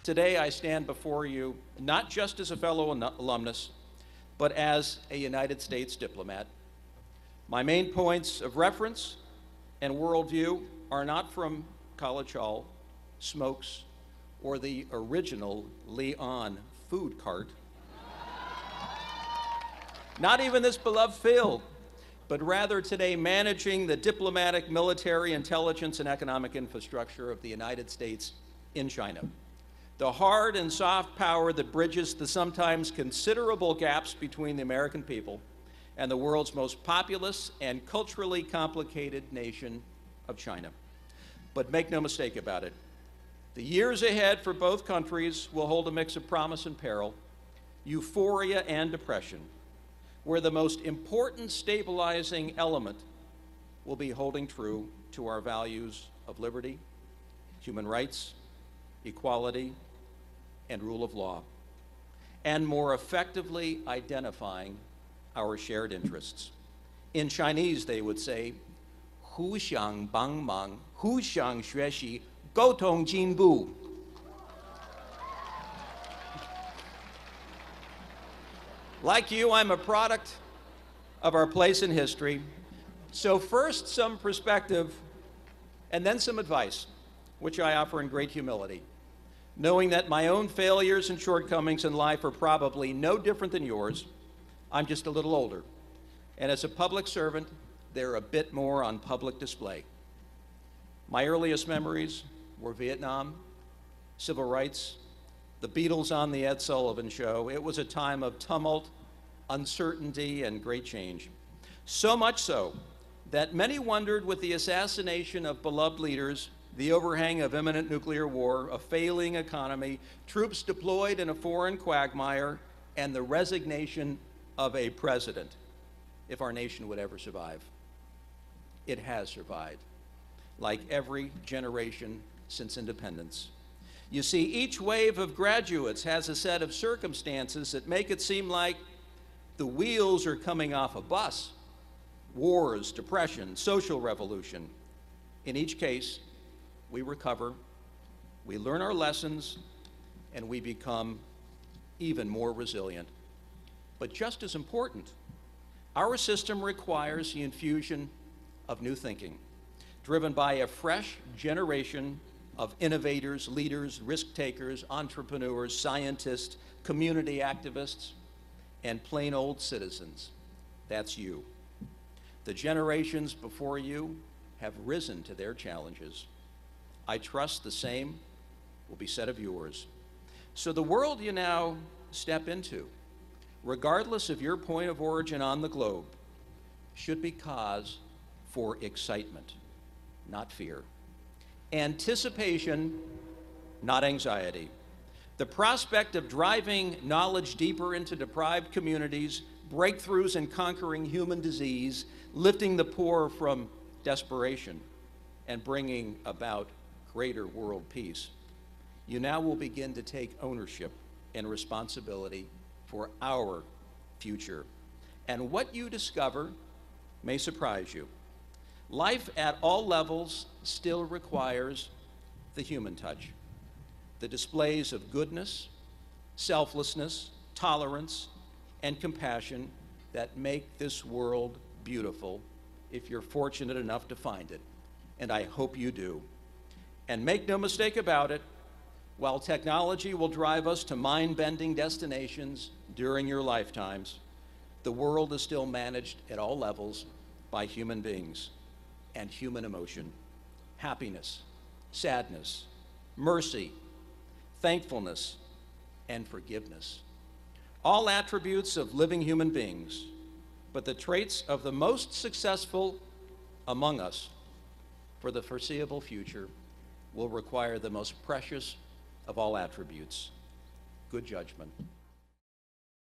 Today I stand before you not just as a fellow alumnus, but as a United States diplomat. My main points of reference and worldview are not from College Hall, Smokes, or the original Leon food cart. Not even this beloved field, but rather today managing the diplomatic, military, intelligence, and economic infrastructure of the United States in China. The hard and soft power that bridges the sometimes considerable gaps between the American people and the world's most populous and culturally complicated nation of China. But make no mistake about it, the years ahead for both countries will hold a mix of promise and peril, euphoria and depression, where the most important stabilizing element will be holding true to our values of liberty, human rights, equality, and rule of law, and more effectively identifying our shared interests. In Chinese, they would say, 互相帮忙,互相学习,沟通进步. Like you, I'm a product of our place in history. So first, some perspective, and then some advice, which I offer in great humility, knowing that my own failures and shortcomings in life are probably no different than yours. I'm just a little older. And as a public servant, they're a bit more on public display. My earliest memories were Vietnam, civil rights, the Beatles on the Ed Sullivan Show. It was a time of tumult, uncertainty, and great change. So much so that many wondered, with the assassination of beloved leaders, the overhang of imminent nuclear war, a failing economy, troops deployed in a foreign quagmire, and the resignation of a president, if our nation would ever survive. It has survived, like every generation since independence. You see, each wave of graduates has a set of circumstances that make it seem like the wheels are coming off a bus. Wars, depression, social revolution. In each case, we recover, we learn our lessons, and we become even more resilient. But just as important, our system requires the infusion of new thinking, driven by a fresh generation of innovators, leaders, risk-takers, entrepreneurs, scientists, community activists, and plain old citizens. That's you. The generations before you have risen to their challenges. I trust the same will be said of yours. So the world you now step into, regardless of your point of origin on the globe, should be cause for excitement, not fear. Anticipation, not anxiety. The prospect of driving knowledge deeper into deprived communities, breakthroughs in conquering human disease, lifting the poor from desperation, and bringing about greater world peace. You now will begin to take ownership and responsibility for our future. And what you discover may surprise you. Life at all levels still requires the human touch. The displays of goodness, selflessness, tolerance, and compassion that make this world beautiful if you're fortunate enough to find it. And I hope you do. And make no mistake about it, while technology will drive us to mind-bending destinations during your lifetimes, the world is still managed at all levels by human beings and human emotion, happiness, sadness, mercy, thankfulness, and forgiveness. All attributes of living human beings, but the traits of the most successful among us for the foreseeable future will require the most precious of all attributes, good judgment.